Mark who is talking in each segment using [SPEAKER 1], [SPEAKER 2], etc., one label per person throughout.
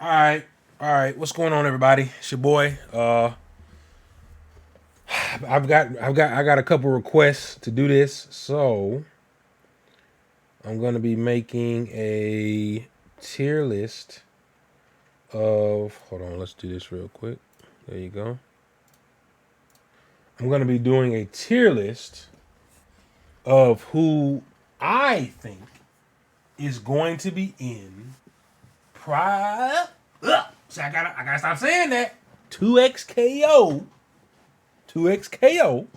[SPEAKER 1] All right. What's going on, everybody? It's your boy. I got a couple requests to do this, so I'm gonna be making a tier list of. Hold on, let's do this real quick. There you go. I'm gonna be doing a tier list of who I think is going to be in pri. See, I gotta stop saying that. 2XKO. 2XKO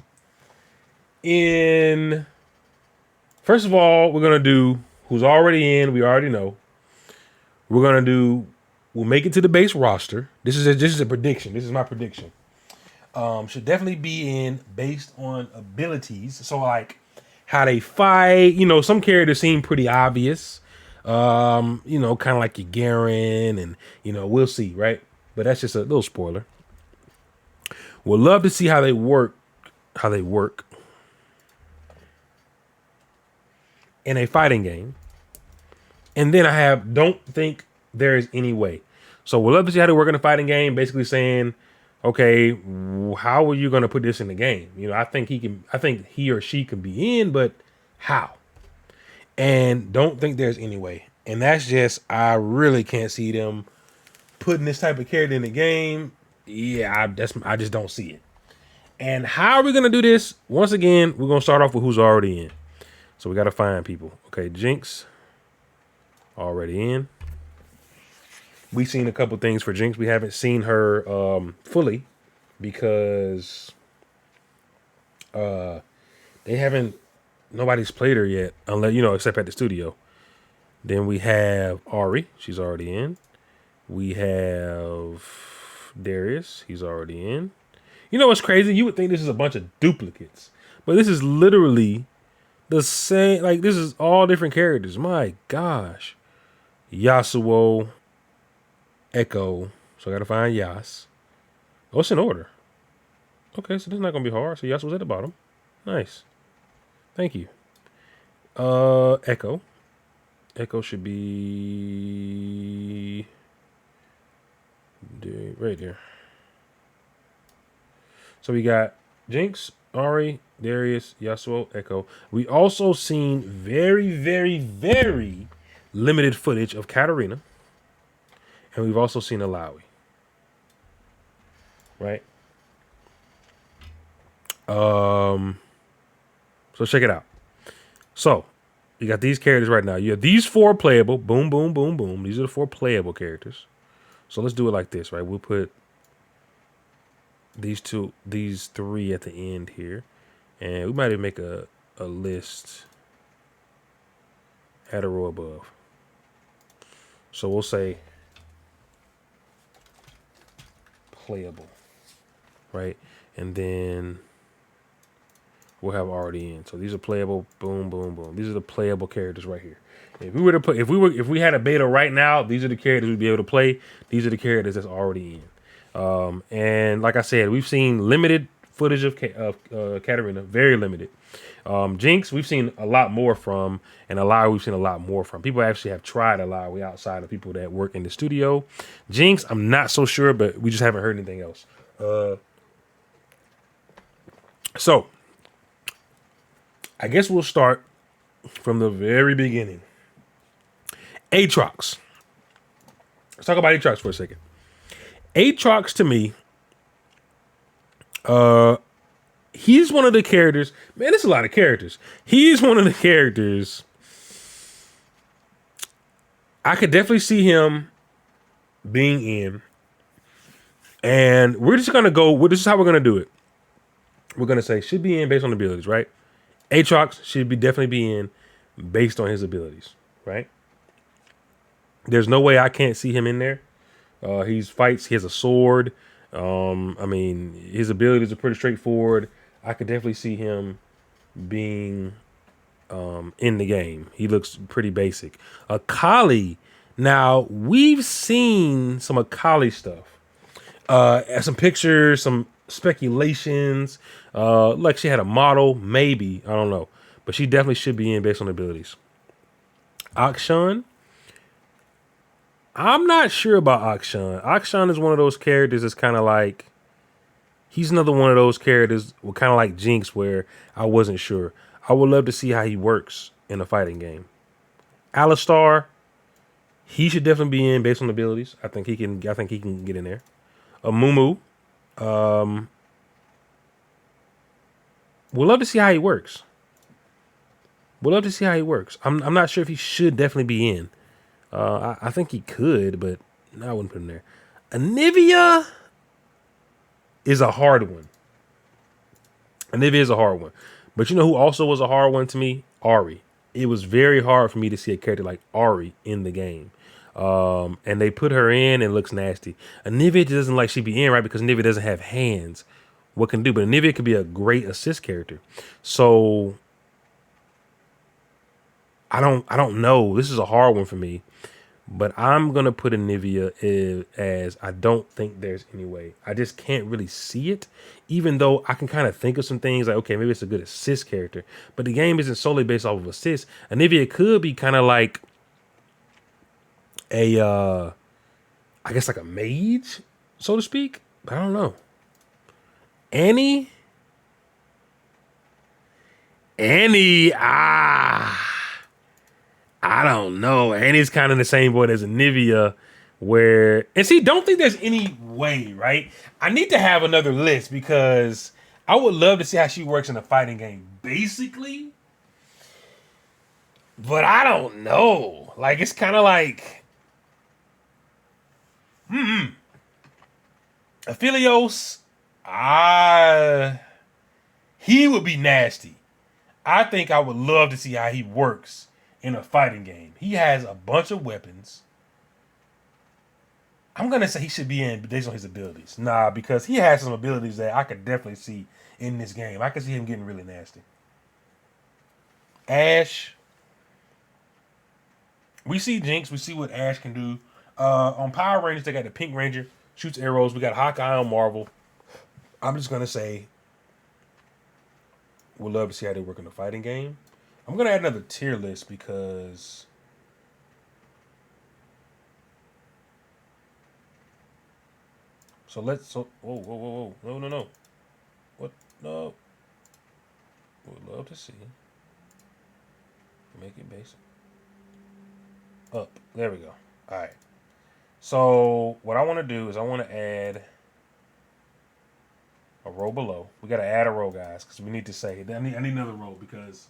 [SPEAKER 1] in. First of all, we're gonna do who's already in. We already know. We're gonna do. We'll make it to the base roster. This is a prediction. This is my prediction. Should definitely be in based on abilities. So like how they fight. You know, some characters seem pretty obvious. Kind of like your Garen, and we'll see, right? But that's just a little spoiler. We'll love to see how they work. How they work in a fighting game. And then I have don't think there is any way. So we'll love to see how they work in a fighting game, basically saying, okay, how are you gonna put this in the game? I think he or she can be in, but how? And don't think there's any way. And that's just I really can't see them putting this type of character in the game. Yeah, I just don't see it. And how are we gonna do this? Once again, we're gonna start off with who's already in. So we gotta find people. Okay, Jinx already in. We've seen a couple things for Jinx. We haven't seen her fully because they haven't. Nobody's played her yet, unless except at the studio. Then we have Ari. She's already in. We have Darius. He's already in. You know what's crazy? You would think this is a bunch of duplicates, but this is literally the same. Like this is all different characters. My gosh, Yasuo, Echo. So I gotta find Yas. Oh, it's in order. Okay, so this is not gonna be hard. So Yasuo's at the bottom. Nice. Thank you. Echo. Echo should be right there. So we got Jinx, Ari, Darius, Yasuo, Echo. We also seen very, very, very limited footage of Katarina. And we've also seen Alawi. Right? So check it out. So you got these characters right now. You have these four playable. Boom, boom, boom, boom. These are the four playable characters. So let's do it like this, right? We'll put these three at the end here. And we might even make a list at a row above. So we'll say playable, right? And then we'll have already in. So these are playable. Boom, boom, boom. These are the playable characters right here. If we had a beta right now, these are the characters we'd be able to play. These are the characters that's already in. And like I said, we've seen limited footage of Katarina, very limited. Jinx, we've seen a lot more from, and Alawi, we've seen a lot more from. People actually have tried Alawi outside of people that work in the studio. Jinx, I'm not so sure, but we just haven't heard anything else. So, I guess we'll start from the very beginning. Aatrox. Let's talk about Aatrox for a second. Aatrox to me, he's one of the characters. Man, there's a lot of characters. He's one of the characters. I could definitely see him being in. And we're just going to go. This is how we're going to do it. We're going to say should be in based on abilities, right? Aatrox should definitely be in based on his abilities, right? There's no way I can't see him in there. He fights. He has a sword. His abilities are pretty straightforward. I could definitely see him being in the game. He looks pretty basic. Akali. Now we've seen some Akali stuff. Some pictures, some speculations. Like she had a model, maybe I don't know, but she definitely should be in based on abilities. Akshan. I'm not sure about Akshan. Akshan is one of those characters that's kind of like he's another one of those characters, kind of like Jinx, where I wasn't sure. I would love to see how he works in a fighting game. Alistar, he should definitely be in based on abilities. I think he can. I think he can get in there. Mumu, we'll love to see how he works. We'll love to see how he works. I'm not sure if he should definitely be in. I think he could, but no, I wouldn't put him there. Anivia is a hard one. Anivia is a hard one. But you know who also was a hard one to me? Ari. It was very hard for me to see a character like Ari in the game. And they put her in and it looks nasty. Anivia doesn't like she be in, right? Because Anivia doesn't have hands. What can do? But Anivia could be a great assist character. So I don't know. This is a hard one for me. But I'm gonna put Anivia as I don't think there's any way. I just can't really see it, even though I can kind of think of some things like, okay, maybe it's a good assist character, but the game isn't solely based off of assist. Anivia could be kind of like a, I guess like a mage, so to speak. But I don't know. Annie, Annie, I don't know. Annie's kind of in the same boat as Anivia, where and see, don't think there's any way, right? I need to have another list because I would love to see how she works in a fighting game, basically. But I don't know. Like it's kind of like Aphelios. Ah, he would be nasty. I think I would love to see how he works in a fighting game. He has a bunch of weapons. I'm gonna say he should be in based on his abilities. Nah, because he has some abilities that I could definitely see in this game. I could see him getting really nasty. Ash, we see Jinx. We see what Ash can do. On Power Rangers, they got the Pink Ranger shoots arrows. We got Hawkeye on Marvel. I'm just gonna say we'll love to see how they work in the fighting game. I'm gonna add another tier list because whoa no what no would love to see make it basic up there we go. All right, so what I want to do is I want to add a row below. We got to add a row, guys, because we need to say I need another row because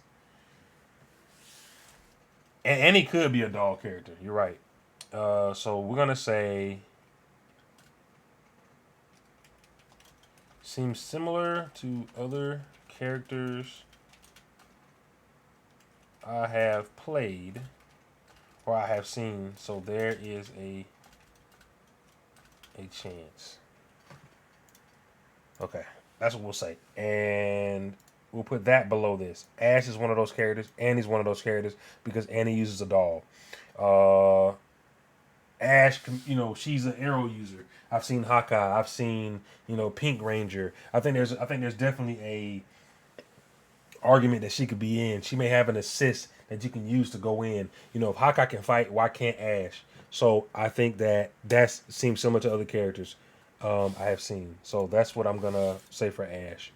[SPEAKER 1] Annie could be a doll character. You're right. So we're gonna say seems similar to other characters I have played or I have seen. So there is a chance. Okay, that's what we'll say, and we'll put that below this. Ash is one of those characters. Annie's one of those characters because Annie uses a doll. Uh, Ash, she's an arrow user. I've seen Hawkeye. I've seen, Pink Ranger. I think there's definitely a argument that she could be in. She may have an assist that you can use to go in. If Hawkeye can fight, why can't Ash? So I think that seems similar to other characters I have seen. So that's what I'm gonna say for Ash.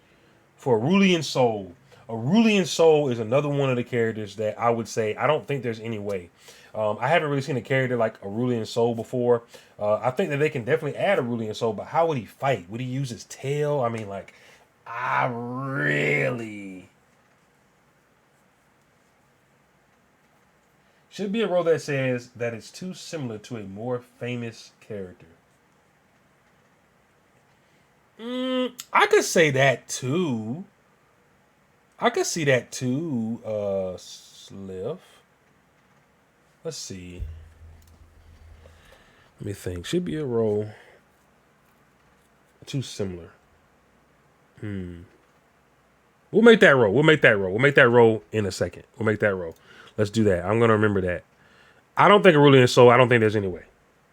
[SPEAKER 1] For Aurelian Soul, Aurelian Soul is another one of the characters that I would say I don't think there's any way. I haven't really seen a character like Aurelian Soul before. I think that they can definitely add Aurelian Soul, but how would he fight? Would he use his tail? I mean, like, I really should be a role that says that it's too similar to a more famous character. I could say that too. I could see that too, Sliff. Let's see. Let me think. Should be a role too similar. We'll make that roll. We'll make that roll. We'll make that roll in a second. We'll make that roll. Let's do that. I'm gonna remember that. I don't think Aurelian Soul. I don't think there's any way.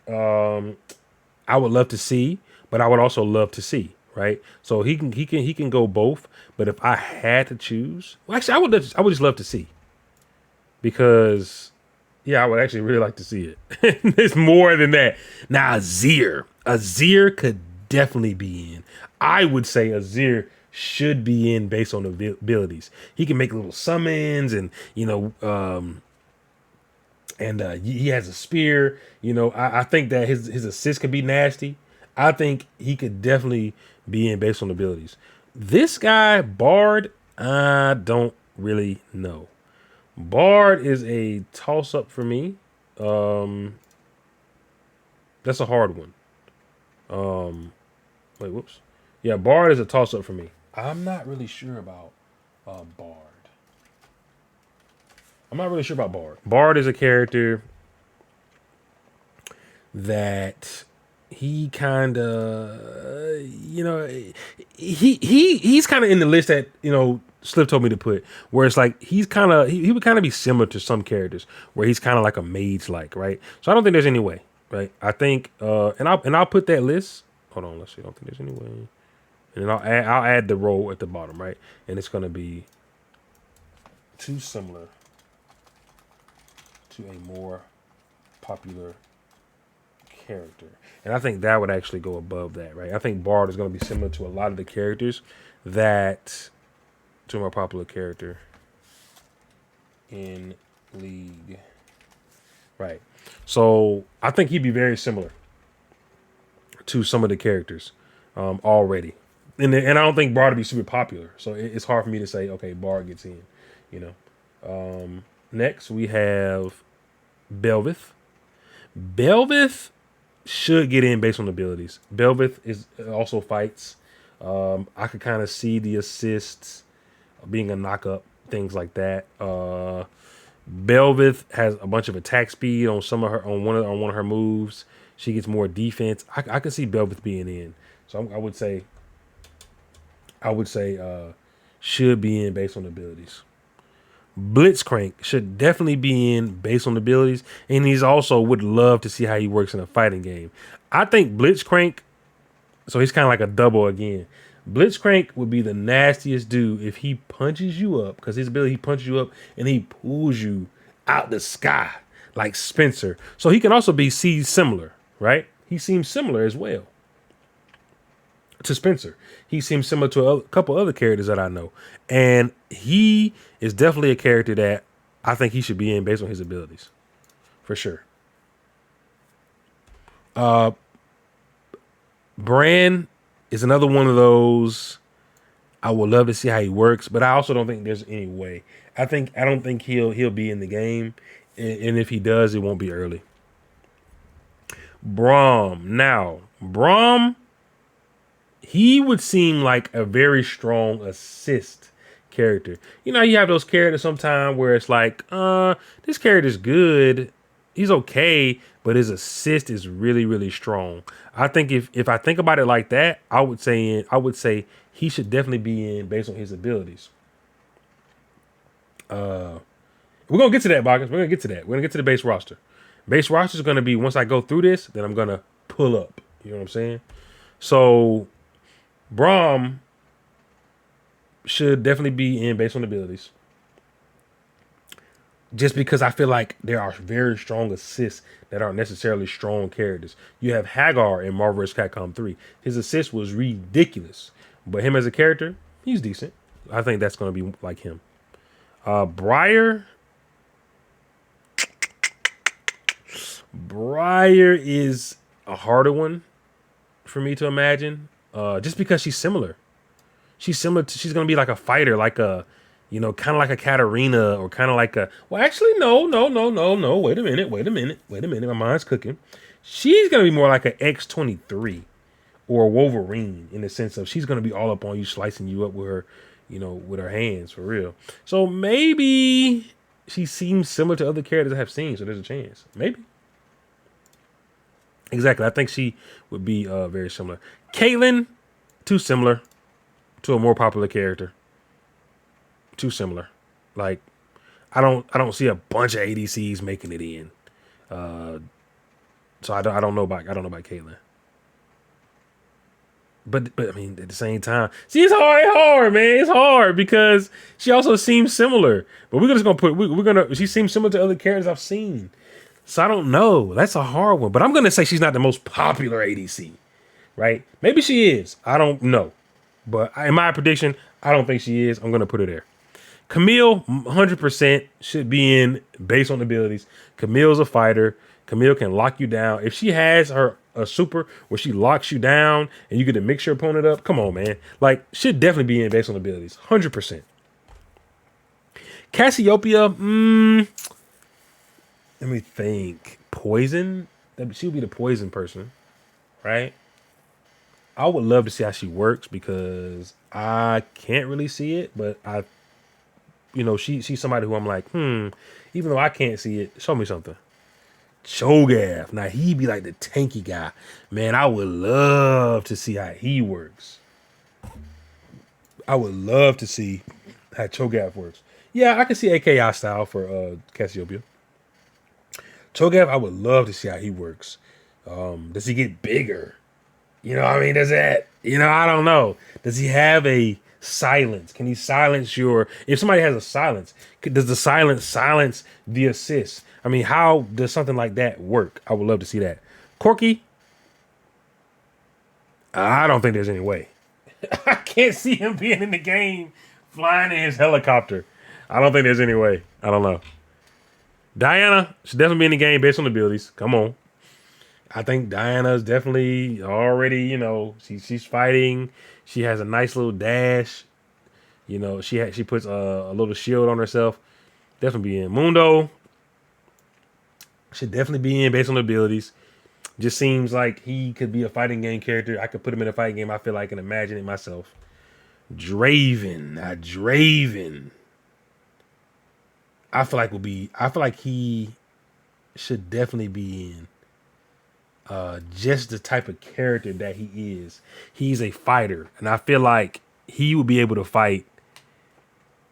[SPEAKER 1] I would love to see, but I would also love to see. Right. So he can go both. But if I had to choose, well, actually, I would just love to see because Yeah, I would actually really like to see it. It's more than that. Now, Azir could definitely be in. I would say Azir should be in based on the abilities. He can make little summons, and he has a spear. I think that his assist could be nasty. I think he could definitely be in based on abilities. This guy Bard, I don't really know. Bard is a toss up for me. Um, that's a hard one. Wait, whoops. Yeah, Bard is a toss up for me. I'm not really sure about Bard. I'm not really sure about Bard. Bard is a character that he kind of, he's kind of in the list that Slip told me to put, where it's like he would kind of be similar to some characters, where he's kind of like a mage like, right? So I don't think there's any way, right? I think, and I'll put that list. Hold on, let's see. I don't think there's any way, and then I'll add the role at the bottom, right? And it's gonna be too similar to a more popular character. And I think that would actually go above that, right? I think Bard is going to be similar to a lot of the characters that to a more popular character in League. Right. So I think he'd be very similar to some of the characters already. And I don't think Bard would be super popular. So it's hard for me to say, okay, Bard gets in, you know. Next, we have Belvith. Belvith should get in based on abilities. Belvith is also fights. I could kind of see the assists being a knock up, things like that. Belvith has a bunch of attack speed on one of her moves. She gets more defense. I could see Belvith being in. So I would say should be in based on abilities. Blitzcrank should definitely be in based on abilities, and he's also would love to see how he works in a fighting game. I think Blitzcrank, so he's kind of like a double again. Blitzcrank would be the nastiest dude if he punches you up, because his ability, he punches you up and he pulls you out the sky like Spencer. So he can also be similar, right? He seems similar as well to Spencer. He seems similar to a couple other characters that I know. And he is definitely a character that I think he should be in based on his abilities. For sure. Bran is another one of those. I would love to see how he works, but I also don't think there's any way. I don't think he'll be in the game. And if he does, it won't be early. Braum, he would seem like a very strong assist character. You have those characters sometimes where it's like, this character's good. He's okay, but his assist is really, really strong. I think if I think about it like that, I would say he should definitely be in based on his abilities. We're gonna get to that, Boggins. We're gonna get to that. We're gonna get to the base roster. Base roster is gonna be, once I go through this, then I'm gonna pull up. You know what I'm saying? So Braum should definitely be in based on abilities. Just because I feel like there are very strong assists that aren't necessarily strong characters. You have Hagar in Marvel vs. Capcom 3. His assist was ridiculous. But him as a character, he's decent. I think that's going to be like him. Briar is a harder one for me to imagine. Just because she's similar. She's going to be like a fighter, like a, kind of like a Katarina, or kind of like a, well, actually, no. Wait a minute. My mind's cooking. She's going to be more like an X-23 or a Wolverine, in the sense of she's going to be all up on you, slicing you up with her, with her hands, for real. So maybe she seems similar to other characters I have seen, so there's a chance. Maybe. Exactly. I think she would be very similar. Caitlyn, too similar to a more popular character. Too similar. Like, I don't see a bunch of ADCs making it in. So I don't know about Caitlyn. But I mean, at the same time, see, it's hard, man. It's hard because she also seems similar. But we're just gonna put we're gonna. She seems similar to other characters I've seen. So I don't know. That's a hard one. But I'm gonna say she's not the most popular ADC, right? Maybe she is. I don't know. But in my prediction, I don't think she is. I'm gonna put her there. Camille, 100% should be in based on abilities. Camille's a fighter. Camille can lock you down. If she has her a super where she locks you down and you get to mix your opponent up, come on, man. Like, should definitely be in based on abilities. 100%. Cassiopeia, let me think. Poison? She would be the poison person, right? I would love to see how she works because I can't really see it, but she's somebody who I'm like, even though I can't see it, show me something. Cho'Gath. Now he be like the tanky guy. Man, I would love to see how he works. I would love to see how Cho'Gath works. Yeah, I can see AKI style for Cassiopeia. Cho'Gath, I would love to see how he works. Does he get bigger? You know what I mean? Does that, I don't know. Does he have a silence? Can he silence if somebody has a silence, does the silence the assist? I mean, how does something like that work? I would love to see that. Corki, I don't think there's any way. I can't see him being in the game flying in his helicopter. I don't think there's any way. I don't know. Diana should definitely be in the game based on abilities. Come on. I think Diana's definitely already, she's fighting. She has a nice little dash. She puts a little shield on herself. Definitely be in. Mundo should definitely be in based on abilities. Just seems like he could be a fighting game character. I could put him in a fighting game. I feel like and imagine it myself. Draven. Draven. I feel like he should definitely be in. Just the type of character that he is. He's a fighter, and I feel like he would be able to fight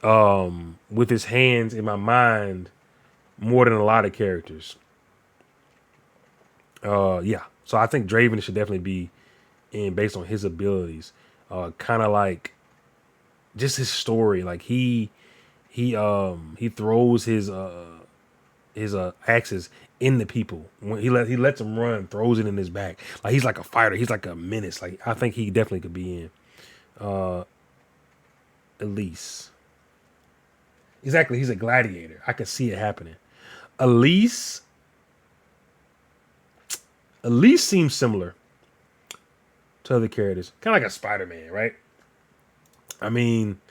[SPEAKER 1] with his hands in my mind more than a lot of characters. Yeah. So I think Draven should definitely be in based on his abilities. Kind of like just his story. Like he throws his axes in the people. When he lets them run, throws it in his back. Like he's like a fighter. He's like a menace. Like I think he definitely could be in. Elise. Exactly, he's a gladiator. I can see it happening. Elise. Elise seems similar to other characters. Kind of like a Spider-Man, right? I mean,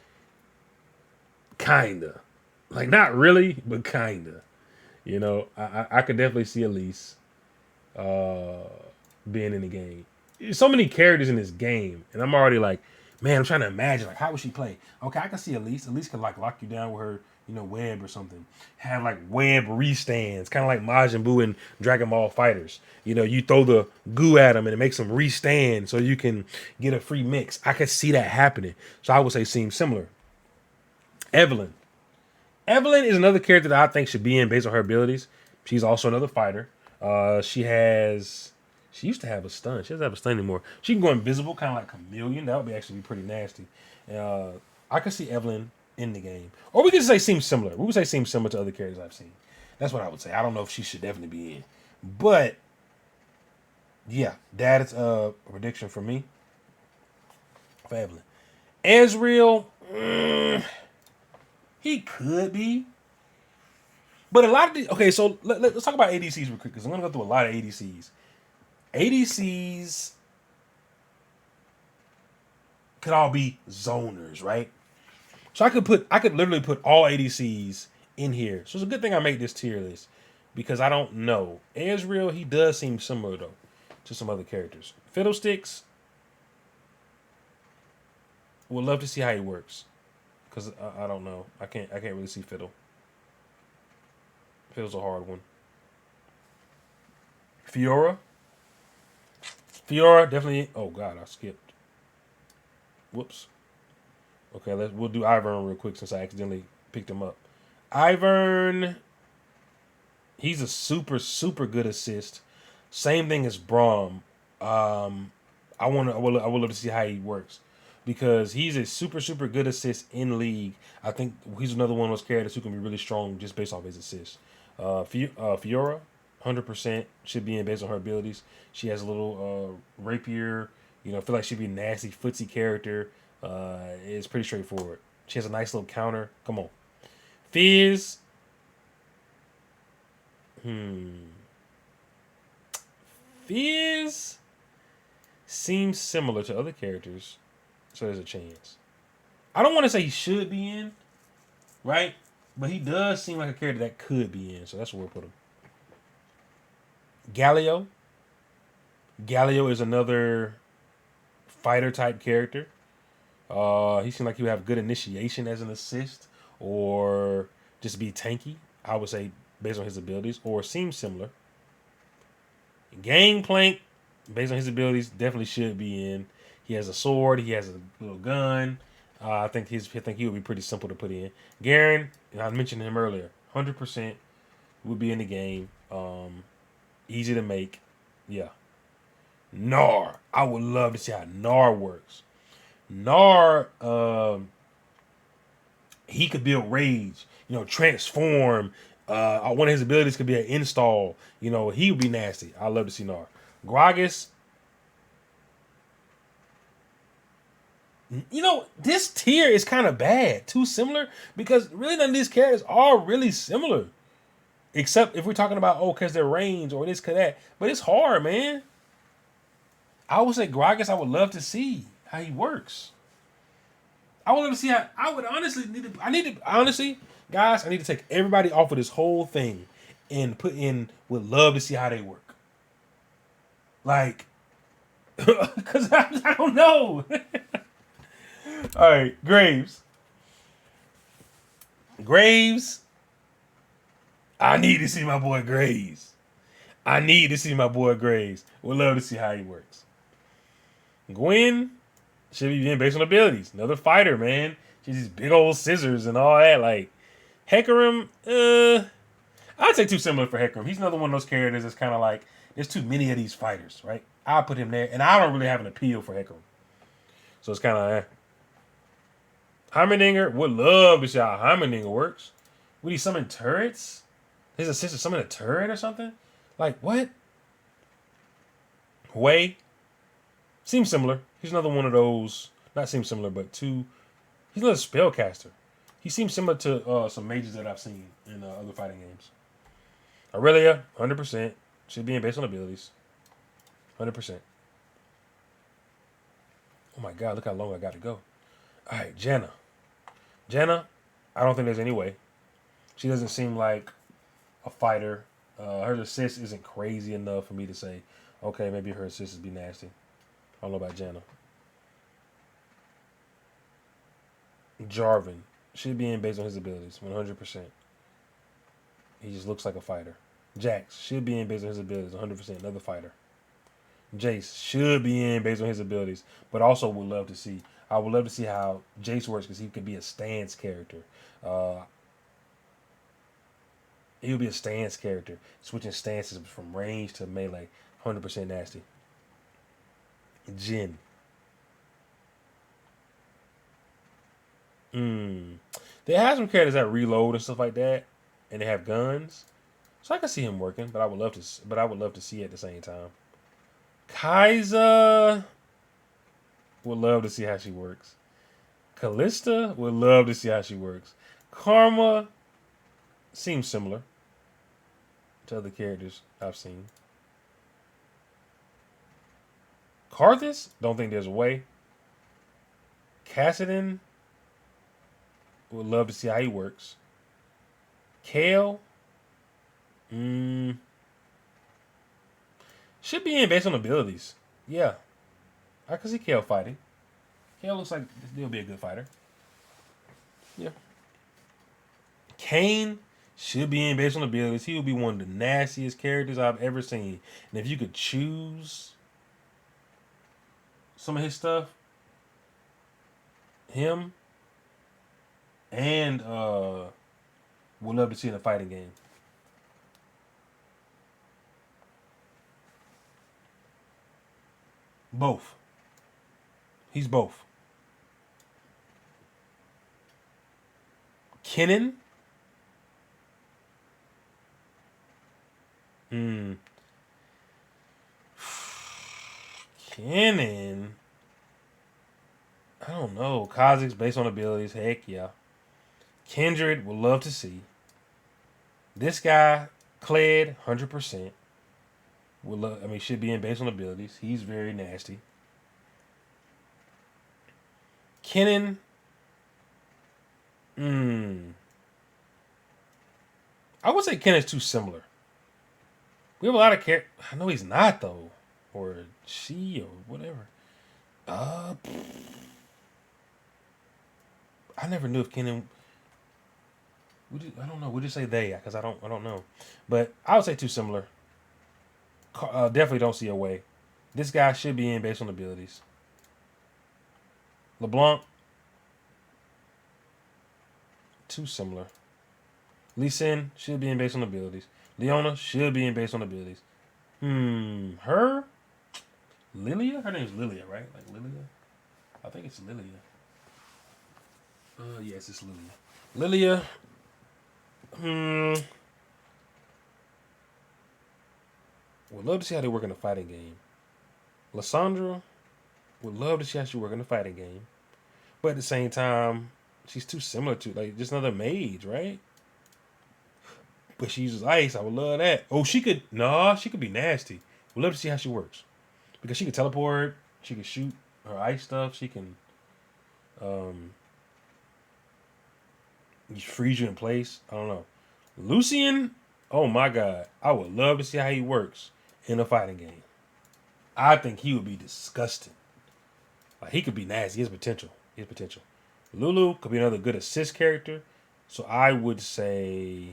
[SPEAKER 1] kinda. Like not really, but kinda. I could definitely see Elise being in the game. There's so many characters in this game, and I'm already like, man, I'm trying to imagine like how would she play? Okay, I can see Elise. Elise can like lock you down with her, web or something. Have like web restands, kind of like Majin Buu and Dragon Ball Fighters. You throw the goo at them and it makes them restand so you can get a free mix. I could see that happening. So I would say seems similar. Evelyn. Evelyn is another character that I think should be in based on her abilities. She's also another fighter. She used to have a stun. She doesn't have a stun anymore. She can go invisible, kind of like Chameleon. That would actually be pretty nasty. I could see Evelyn in the game. Or we could just say seems similar. We would say seems similar to other characters I've seen. That's what I would say. I don't know if she should definitely be in. But, yeah, that is a prediction for me for Evelyn. Ezreal, he could be. But a lot of okay, so let's talk about ADCs real quick because I'm going to go through a lot of ADCs. ADCs could all be zoners, right? So I could literally put all ADCs in here. So it's a good thing I made this tier list because I don't know. Ezreal, he does seem similar though to some other characters. Fiddlesticks, would love to see how he works because I don't know. I can't really see Fiddle. Fiddle's a hard one. Fiora definitely. Oh God, I skipped. Whoops. Okay, we'll do Ivern real quick since I accidentally picked him up. Ivern, he's a super good assist. Same thing as Braum. I I would love to see how he works because he's a super good assist in league. I think he's another one of those characters who can be really strong just based off his assists. Fiora, 100% should be in based on her abilities. She has a little rapier. I feel like she'd be a nasty footsie character. It's pretty straightforward. She has a nice little counter. Come on, Fizz. Fizz seems similar to other characters, so there's a chance. I don't want to say he should be in, right? But he does seem like a character that could be in, so that's where we'll put him. Galio. Galio is another fighter type character. He seemed like he would have good initiation as an assist, or just be tanky. I would say based on his abilities, or seems similar. Gangplank, based on his abilities, definitely should be in. He has a sword. He has a little gun. I think he would be pretty simple to put in. Garen, and I mentioned him earlier, 100% would be in the game. Easy to make. Yeah. Gnar. I would love to see how Gnar works. Gnar, he could build rage. Transform. One of his abilities could be an install. He would be nasty. I love to see Gnar. Gragas. This tier is kind of bad. Too similar because really none of these characters are really similar. Except if we're talking about, because they're range or this, could that. But it's hard, man. I would say Gragas, I would love to see how he works. I would love to see how. I would honestly honestly, guys, I need to take everybody off of this whole thing and would love to see how they work. Like, because I don't know. All right, Graves. I need to see my boy Graves. Would love to see how he works. Gwen should be being based on abilities. Another fighter, man. She's these big old scissors and all that. Like, Hecarim, I'd say too similar for Hecarim. He's another one of those characters that's kind of like, there's too many of these fighters, right? I'll put him there. And I don't really have an appeal for Hecarim. So it's kind of, Heimerdinger, would love to see how Heimerdinger works. Would he summon turrets? His assistant summon a turret or something? Like, what? Wei seems similar. He's another one of those. Not seems similar, but he's another spellcaster. He seems similar to some mages that I've seen in other fighting games. Aurelia, 100%. Should be in based on abilities. 100%. Oh my god, look how long I got to go. Alright, Janna. I don't think there's any way. She doesn't seem like a fighter. Her assist isn't crazy enough for me to say, okay, maybe her assist would be nasty. I don't know about Janna. Jarvan should be in based on his abilities, 100%. He just looks like a fighter. Jax should be in based on his abilities, 100%. Another fighter. Jace should be in based on his abilities, but also would love to see. I would love to see how Jace works because he could be a stance character. He would be a stance character, switching stances from range to melee, 100% nasty. Jhin. They have some characters that reload and stuff like that, and they have guns, so I can see him working. But I would love to see it at the same time. Kai'Sa would love to see how she works. Kalista would love to see how she works. Karma seems similar to other characters I've seen. Karthus, don't think there's a way. Kassadin, would love to see how he works. Kale, should be in based on abilities. Yeah, I can see Kale fighting. Kale looks like he'll be a good fighter. Yeah. Kayn should be in based on abilities. He will be one of the nastiest characters I've ever seen. And if you could choose some of his stuff, him and would love to see in a fighting game. Both. He's both. Kennen. Hmm. Kennen. I don't know. Kha'Zix based on abilities. Heck yeah. Kindred would love to see. This guy, Kled, 100%. Would love. I mean, should be in based on abilities. He's very nasty. Kennen. Hmm. I would say Kennen's too similar. We have a lot of care. I know he's not though, or she, or whatever. Uh, I never knew if Kennen. I don't know. We just say they because I don't know, but I would say too similar. Definitely don't see a way. This guy should be in based on abilities. LeBlanc, too similar. Lee Sin should be in based on abilities. Leona should be in based on abilities. Her? Lilia? Her name's Lilia, right? Like Lilia? I think it's Lilia. Yes, it's Lilia. Lilia. Hmm. Would love to see how they work in the fighting game. Lysandra. Would love to see how she work in the fighting game. But at the same time, she's too similar to like just another mage, right? But she uses ice. I would love that. Oh, she could. No, she could be nasty. We'd love to see how she works because she can teleport. She can shoot her ice stuff. She can um, freeze you in place. I don't know. Lucian. Oh my god, I would love to see how he works in a fighting game. I think he would be disgusting. Like he could be nasty. He has potential. He has potential. Lulu could be another good assist character. So I would say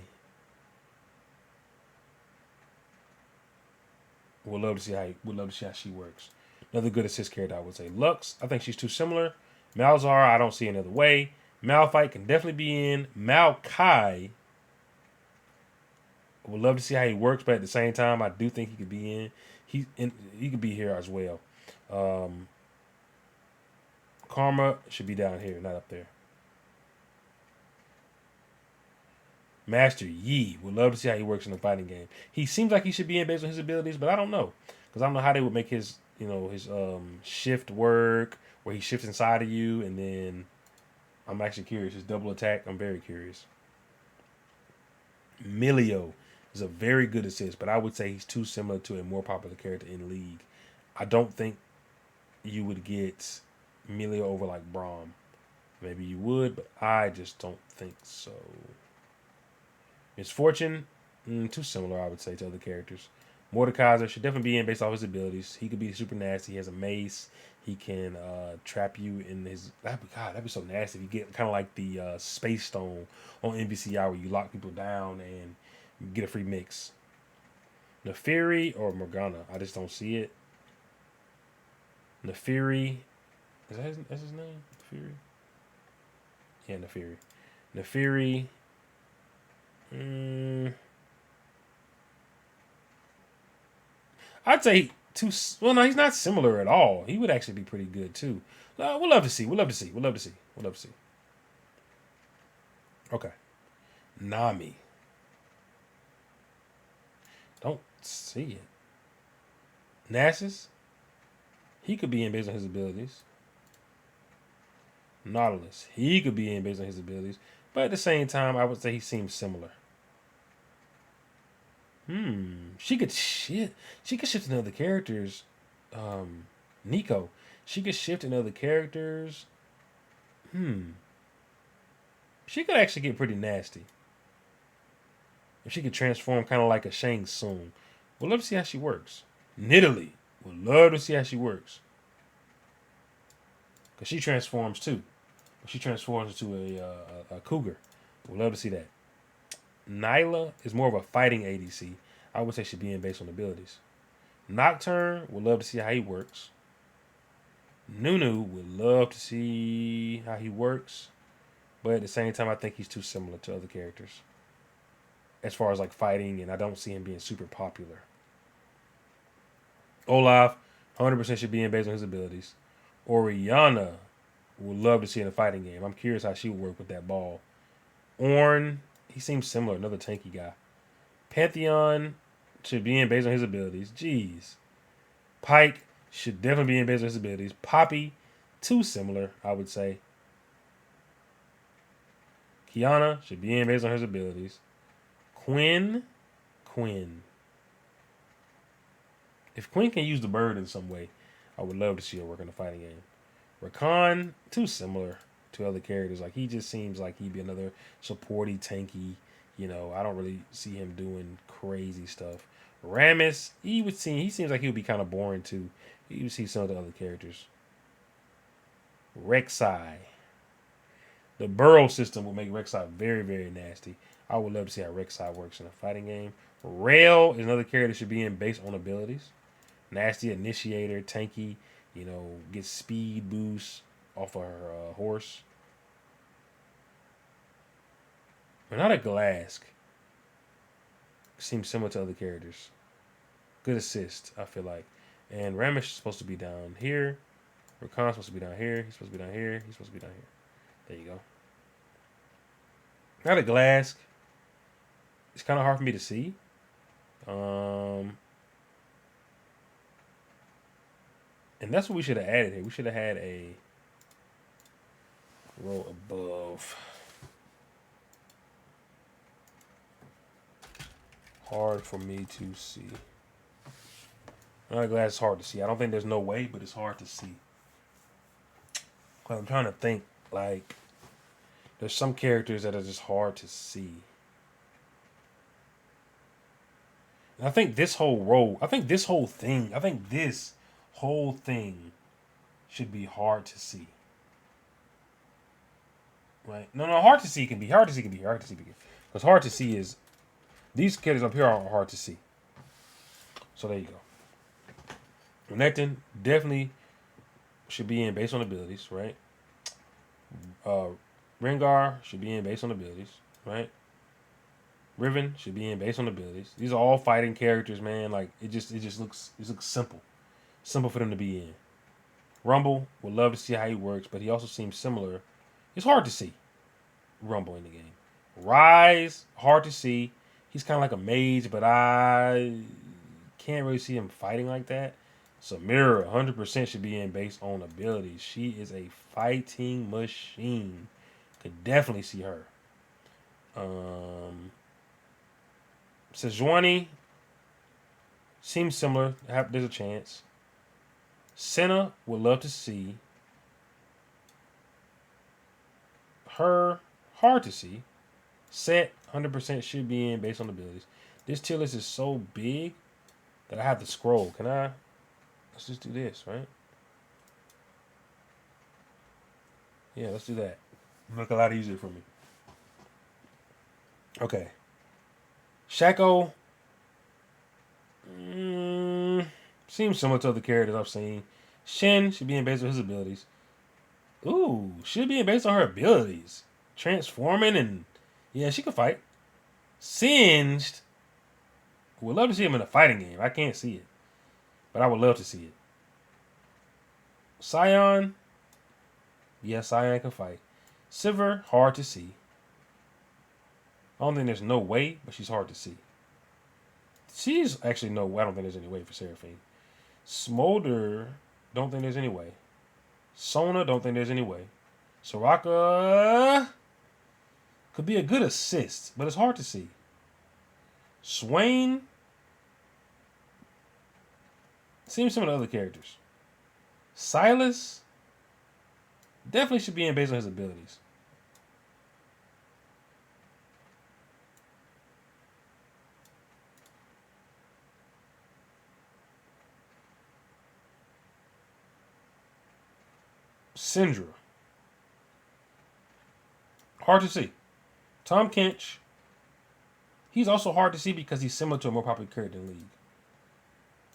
[SPEAKER 1] would love to see how she works. Another good assist character, I would say. Lux, I think she's too similar. Malzahar, I don't see another way. Malphite can definitely be in. Maokai, would love to see how he works, but at the same time, I do think he could be in. He could be here as well. Um, Karma should be down here, not up there. Master Yi would love to see how he works in the fighting game. He seems like he should be in based on his abilities, but I don't know because I don't know how they would make his shift work where he shifts inside of you, and then I'm actually curious. His double attack, I'm very curious. Milio is a very good assist, but I would say he's too similar to a more popular character in League. I don't think you would get Milio over like Braum. Maybe you would, but I just don't think so. Misfortune, too similar, I would say, to other characters. Mordekaiser should definitely be in based off his abilities. He could be super nasty. He has a mace. He can trap you in his. That'd be so nasty. If you get kind of like the Space Stone on NBCI where you lock people down and you get a free mix. Neferi or Morgana, I just don't see it. Neferi, that's his name? Neferi? Yeah, Neferi. Neferi. Mm, I'd say too. Well, no, he's not similar at all. He would actually be pretty good too. We'll love to see. We'll love to see. We'll love to see. We'll love to see. Okay, Nami. Don't see it. Nasus. He could be in based on his abilities. Nautilus. He could be in based on his abilities. But at the same time, I would say he seems similar. She could shit. She could shift into other characters. Nico. She could shift into other characters. Hmm. She could actually get pretty nasty. If she could transform kind of like a Shang Tsung. We'll love to see how she works. Nidalee. We'll love to see how she works. Because she transforms too. She transforms into a cougar. We'll love to see that. Nyla is more of a fighting ADC. I would say she'd be in based on abilities. Nocturne, would love to see how he works. Nunu would love to see how he works. But at the same time, I think he's too similar to other characters. As far as like fighting, and I don't see him being super popular. Olaf, 100% should be in based on his abilities. Oriana would love to see in a fighting game. I'm curious how she would work with that ball. Ornn, he seems similar, another tanky guy. Pantheon should be in based on his abilities. Jeez. Pyke should definitely be in based on his abilities. Poppy, too similar, I would say. Kiana should be in based on his abilities. Quinn. If Quinn can use the bird in some way, I would love to see her work in a fighting game. Rakan, too similar to other characters. Like, he just seems like he'd be another supporty, tanky. I don't really see him doing crazy stuff. Rammus, he seems like he would be kind of boring too. You would see some of the other characters. Rek'Sai. The Burrow system will make Rek'Sai very, very nasty. I would love to see how Rek'Sai works in a fighting game. Rail is another character that should be in based on abilities. Nasty initiator, tanky, gets speed boost off of her horse. Renata Glask seems similar to other characters. Good assist, I feel like. And Rammus is supposed to be down here. Rakan's supposed to be down here. He's supposed to be down here. He's supposed to be down here. There you go. Renata Glask. It's kind of hard for me to see. And that's what we should have added here. We should have had a row above. Hard for me to see. I'm glad it's hard to see. I don't think there's no way, but it's hard to see. I'm trying to think, like, there's some characters that are just hard to see. And I think this whole thing should be hard to see. Right? No, hard to see can be. Because hard to see is, these characters up here are hard to see. So there you go. Renekton definitely should be in based on abilities, right? Rengar should be in based on abilities, right? Riven should be in based on abilities. These are all fighting characters, man. Like, it just looks simple. Simple for them to be in. Rumble, would love to see how he works, but he also seems similar. It's hard to see Rumble in the game. Rise, hard to see. He's kind of like a mage, but I can't really see him fighting like that. Samira, 100% should be in based on abilities. She is a fighting machine. Could definitely see her. Sejuani seems similar. There's a chance. Senna would love to see her. Hard to see. Set 100% should be in based on abilities. This tier list is so big that I have to scroll. Can I? Let's just do this, right? Yeah, let's do that. Make it a lot easier for me. Okay. Shaco seems similar to other characters I've seen. Shen should be in based on his abilities. Ooh, should be in based on her abilities. Transforming and yeah, she can fight. Singed. Would love to see him in a fighting game. I can't see it, but I would love to see it. Sion. Yeah, Sion can fight. Sivir, hard to see. I don't think there's no way, but she's hard to see. She's actually no way. I don't think there's any way for Seraphine. Smolder, don't think there's any way. Sona, don't think there's any way. Soraka could be a good assist, but it's hard to see. Swain seems similar to other characters. Silas definitely should be in based on his abilities. Syndra. Hard to see. Tom Kench. He's also hard to see because he's similar to a more popular character in the league.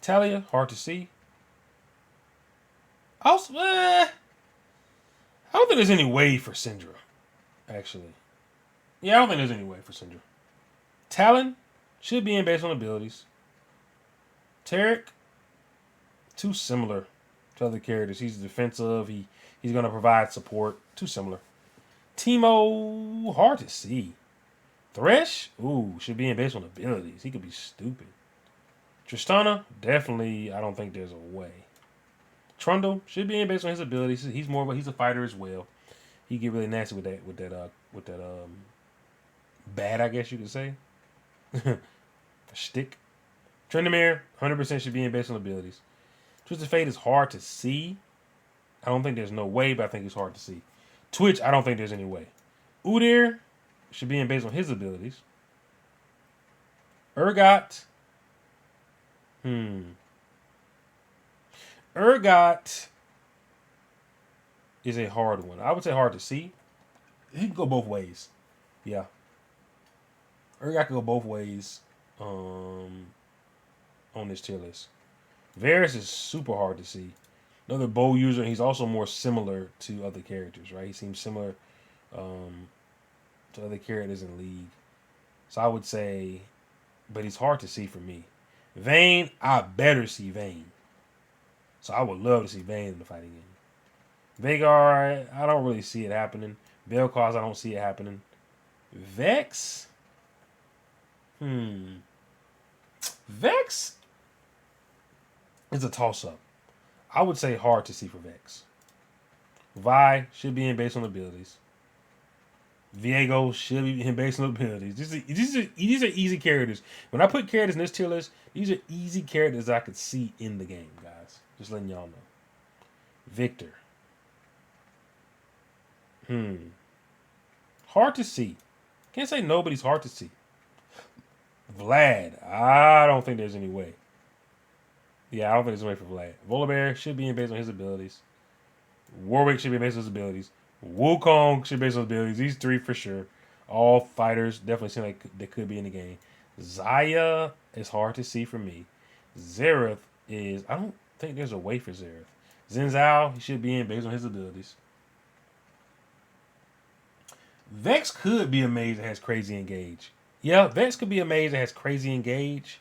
[SPEAKER 1] Talia, hard to see. Also, I don't think there's any way for Syndra, actually. Yeah, I don't think there's any way for Syndra. Talon should be in based on abilities. Taric, too similar. to other characters. He's defensive. He's going to provide support. Too similar. Teemo, hard to see. Thresh, ooh, should be in based on abilities. He could be stupid. Tristana, definitely. I don't think there's a way. Trundle should be in based on his abilities. He's a fighter as well. He get really nasty with that bad, I guess you could say. Stick. Tryndamere, 100% should be in based on abilities. Twisted Fate is hard to see. I don't think there's no way, but I think it's hard to see. Twitch, I don't think there's any way. Udyr should be in based on his abilities. Urgot. Urgot is a hard one. I would say hard to see. He can go both ways. Yeah. Urgot can go both ways on this tier list. Varus is super hard to see. Another bow user, and he's also more similar to other characters, right? He seems similar to other characters in League. So I would say, but he's hard to see for me. Vayne, I better see Vayne. So I would love to see Vayne in the fighting game. Veigar, I don't really see it happening. Vel'Koz, I don't see it happening. Vex? Vex is a toss-up. I would say hard to see for Vex. Vi should be in based on abilities. Viego should be in based on abilities. These are easy characters. When I put characters in this tier list, these are easy characters I could see in the game, guys. Just letting y'all know. Victor. Hard to see. Can't say nobody's hard to see. Vlad. I don't think there's any way. Yeah, I don't think there's a way for Vlad. Volibear should be in based on his abilities. Warwick should be based on his abilities. Wukong should be based on his abilities. These three for sure. All fighters definitely seem like they could be in the game. Zaya is hard to see for me. Xerath is... I don't think there's a way for Xerath. Xin Zhao, he should be in based on his abilities. Vex could be amazed and has crazy engage. Yeah, Vex could be amazed and has crazy engage.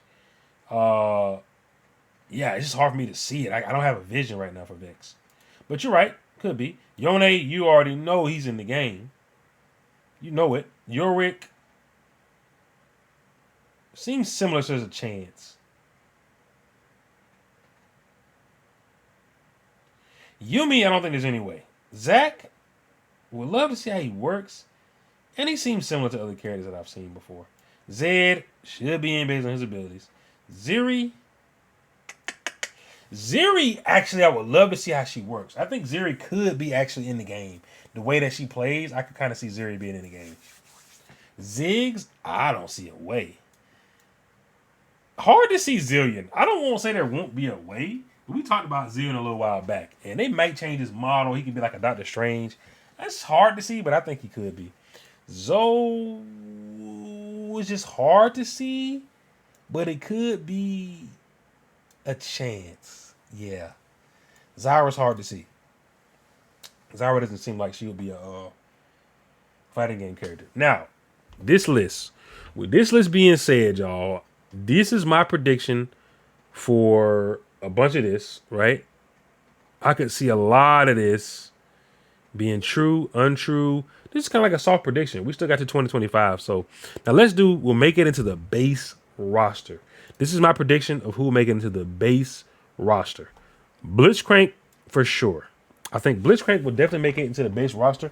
[SPEAKER 1] Yeah, it's just hard for me to see it. I don't have a vision right now for Vex. But you're right. Could be. Yone, you already know he's in the game. You know it. Yorick seems similar, so there's a chance. Yumi, I don't think there's any way. Zac, would love to see how he works. And he seems similar to other characters that I've seen before. Zed should be in based on his abilities. Ziri, actually, I would love to see how she works. I think Ziri could be actually in the game. The way that she plays, I could kind of see Ziri being in the game. Ziggs, I don't see a way. Hard to see Zillion. I don't want to say there won't be a way. But we talked about Zillion a little while back. And they might change his model. He could be like a Doctor Strange. That's hard to see, but I think he could be. Zoe is just hard to see. But it could be a chance. Yeah. Zyra's hard to see. Zyra doesn't seem like she would be a fighting game character. Now, this list. With this list being said, y'all, this is my prediction for a bunch of this, right? I could see a lot of this being true, untrue. This is kind of like a soft prediction. We still got to 2025. So now we'll make it into the base roster. This is my prediction of who will make it into the base roster. Blitzcrank for sure. I think Blitzcrank will definitely make it into the base roster.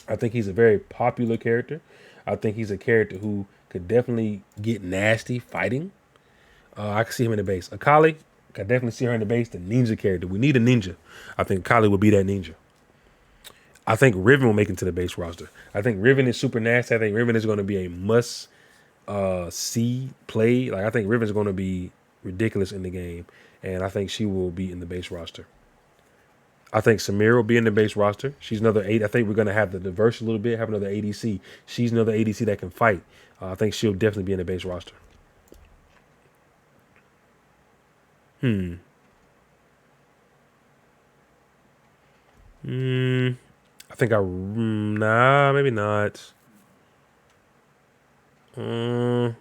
[SPEAKER 1] I think he's a very popular character. I think he's a character who could definitely get nasty fighting. I can see him in the base. Akali, I can definitely see her in the base. The ninja character. We need a ninja. I think Akali will be that ninja. I think Riven will make it to the base roster. I think Riven is super nasty. I think Riven is going to be a must see play. Like I think Riven is going to be ridiculous in the game, and I think she will be in the base roster. I think Samira will be in the base roster. She's another 8. I think we're going to have the diverse a little bit, have another ADC. She's another ADC that can fight. I think she'll definitely be in the base roster. I think maybe not. If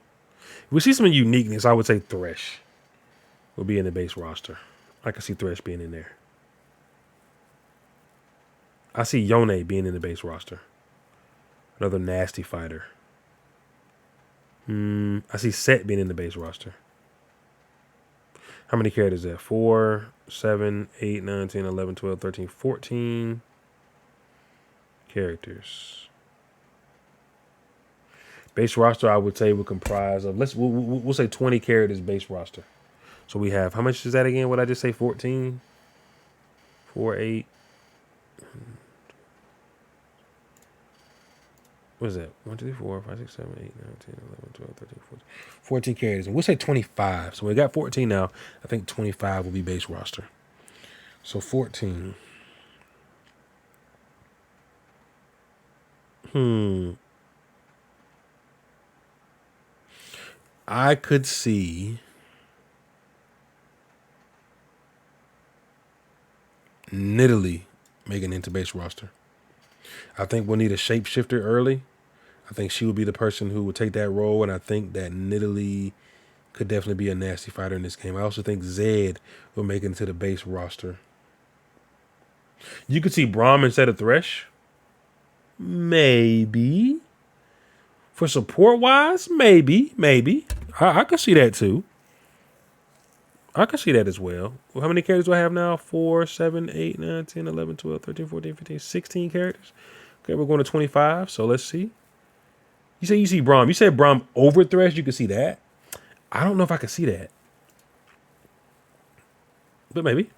[SPEAKER 1] we see some uniqueness, I would say Thresh will be in the base roster. I can see Thresh being in there. I see Yone being in the base roster. Another nasty fighter. I see Set being in the base roster. How many characters is that? 4, 7, 8, 9, 10, 11, 12, 13, 14 characters. Base roster, I would say, would comprise of, we'll say 20 characters base roster. So we have, how much is that again? What did I just say? 14? 4, 8. What is that? 1, 2, 3, 4, 5, 6, 7, 8, 9, 10, 11, 12, 13, 14. 14 characters. And we'll say 25. So we got 14 now. I think 25 will be base roster. So 14. I could see Nidalee making into base roster. I think we'll need a shapeshifter early. I think she would be the person who would take that role, and I think that Nidalee could definitely be a nasty fighter in this game. I also think Zed will make it into the base roster. You could see Braum instead of Thresh. Maybe. For support-wise, maybe. I could see that too. I can see that as well. How many characters do I have now? 4, 7, 8, 9, 10, 11, 12, 13, 14, 15, 16 characters. Okay, we're going to 25. So let's see. You say you see Braum. You said Braum over Thresh. You can see that. I don't know if I can see that. But maybe.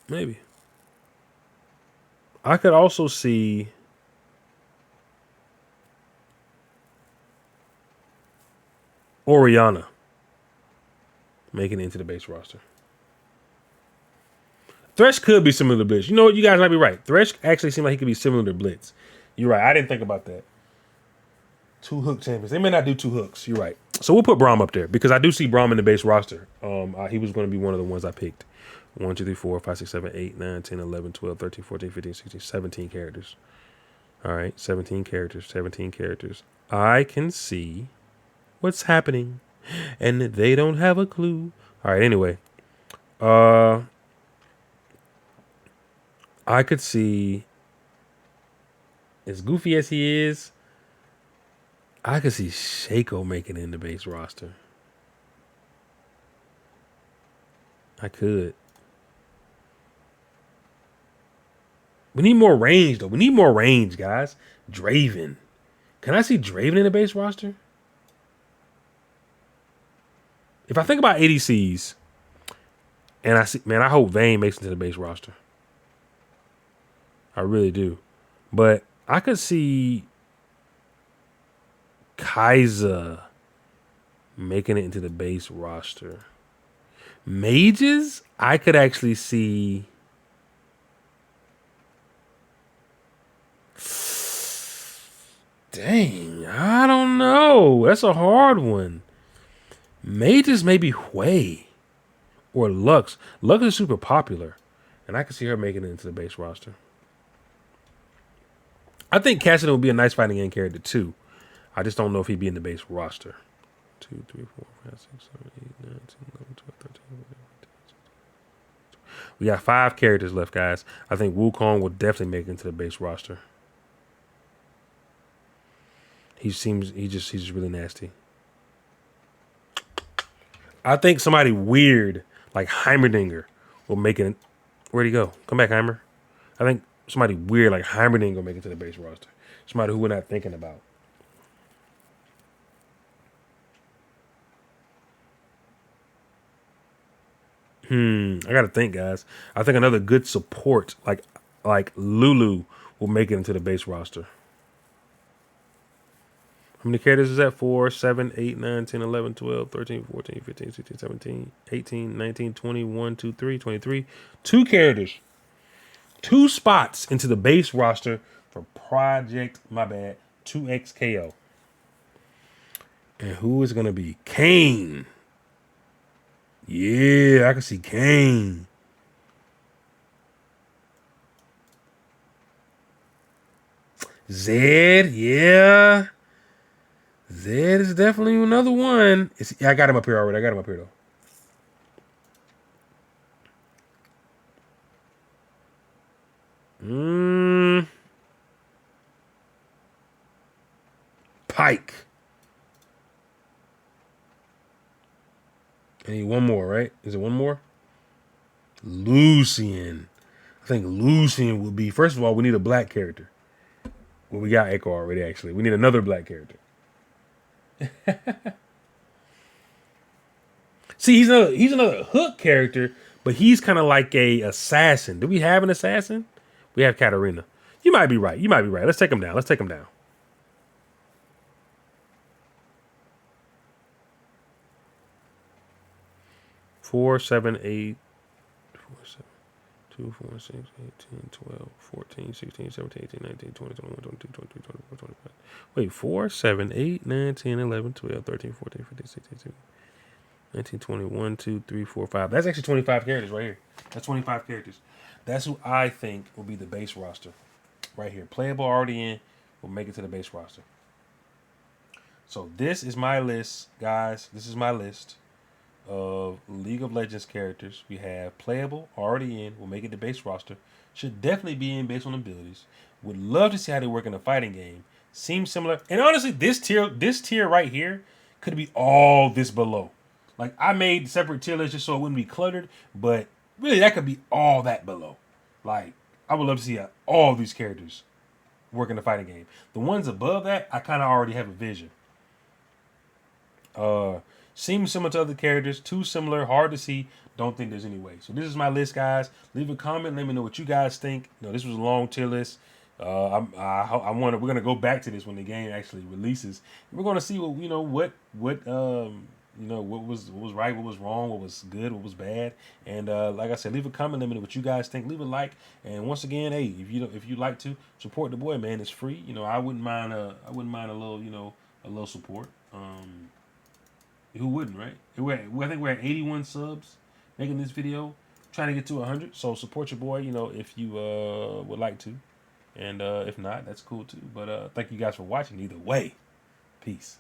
[SPEAKER 1] Maybe. I could also see Orianna making it into the base roster. Thresh could be similar to Blitz. You know what? You guys might be right. Thresh actually seemed like he could be similar to Blitz. You're right. I didn't think about that. 2 hook champions. They may not do 2 hooks. You're right. So we'll put Braum up there because I do see Braum in the base roster. He was going to be one of the ones I picked. 1, 2, 3, 4, 5, 6, 7, 8, 9, 10, 11, 12, 13, 14, 15, 16, 17 characters. All right. 17 characters. 17 characters. I can see what's happening, and they don't have a clue. All right. Anyway. I could see, as goofy as he is, I could see Shaco making it in the base roster. I could. We need more range, though. We need more range, guys. Draven. Can I see Draven in the base roster? If I think about ADCs, and I see, man, I hope Vayne makes it to the base roster. I really do. But I could see Kai'Sa making it into the base roster. Mages, I could actually see. Dang, I don't know. That's a hard one. Mages maybe Hui or Lux. Lux is super popular, and I could see her making it into the base roster. I think Cassidy would be a nice fighting game character too. I just don't know if he'd be in the base roster. 2, 3, 4, 5, 6, 7, 8, 9, 10, 11, 12, 13, 14, 15, 16. We got 5 characters left, guys. I think Wukong will definitely make it into the base roster. He's just really nasty. I think somebody weird like Heimerdinger will make it. Where'd he go? Come back, Heimer. I think somebody weird like Heimerdinger will make it to the base roster. Somebody who we're not thinking about. I gotta think, guys. I think another good support like Lulu will make it into the base roster. How many characters is that? 4, 7, 8, 9, 10, 11, 12, 13, 14, 15, 16, 17, 18, 19, 20, 1, 2, 3, 23. 2 characters. 2 spots into the base roster for Project, 2XKO. And who is going to be? Kayn. Yeah, I can see Kayn. Zed, yeah. Zed is definitely another one. I got him up here already. I got him up here, though. Pike. I need one more, right? Is it one more? Lucian. I think Lucian would be. First of all, we need a black character. Well, we got Echo already. Actually, we need another black character. See, he's another Hook character, but he's kind of like a assassin. Do we have an assassin? We have Katarina. You might be right. You might be right. Let's take him down. Let's take him down. 4, 7, 8, 4, 7, 2, 4, 6, 8, 10, 12, 14, 16, 17, 18, 19, 20, 21, 22, 23, 24, 25. Wait, 4, 7, 8, 9, 10, 11, 12, 13, 14, 15, 16, 17, 19, 20, 1, 2, 3, 4, 5. That's actually 25 characters right here. That's 25 characters. That's who I think will be the base roster. Right here. Playable already in. Will make it to the base roster. So this is my list, guys. This is my list of League of Legends characters. We have playable already in. Will make it the base roster. Should definitely be in based on abilities. Would love to see how they work in a fighting game. Seems similar. And honestly, this tier right here could be all this below. Like, I made separate tier lists just so it wouldn't be cluttered, but really that could be all that below. Like, I would love to see all these characters work in the fighting game. The ones above that, I kind of already have a vision. Seems similar to other characters, too similar, hard to see. Don't think there's any way. So this is my list, guys. Leave a comment. Let me know what you guys think. You know, this was a long tier list. We're gonna go back to this when the game actually releases. We're gonna see what what was right, what was wrong, what was good, what was bad. And like I said, leave a comment. Let me know what you guys think. Leave a like. And once again, hey, if you like to support the boy, man, it's free. You know, I wouldn't mind a little support. Who wouldn't, right? I think we're at 81 subs making this video, trying to get to 100. So support your boy, if you would like to. And if not, that's cool too. But thank you guys for watching either way. Peace.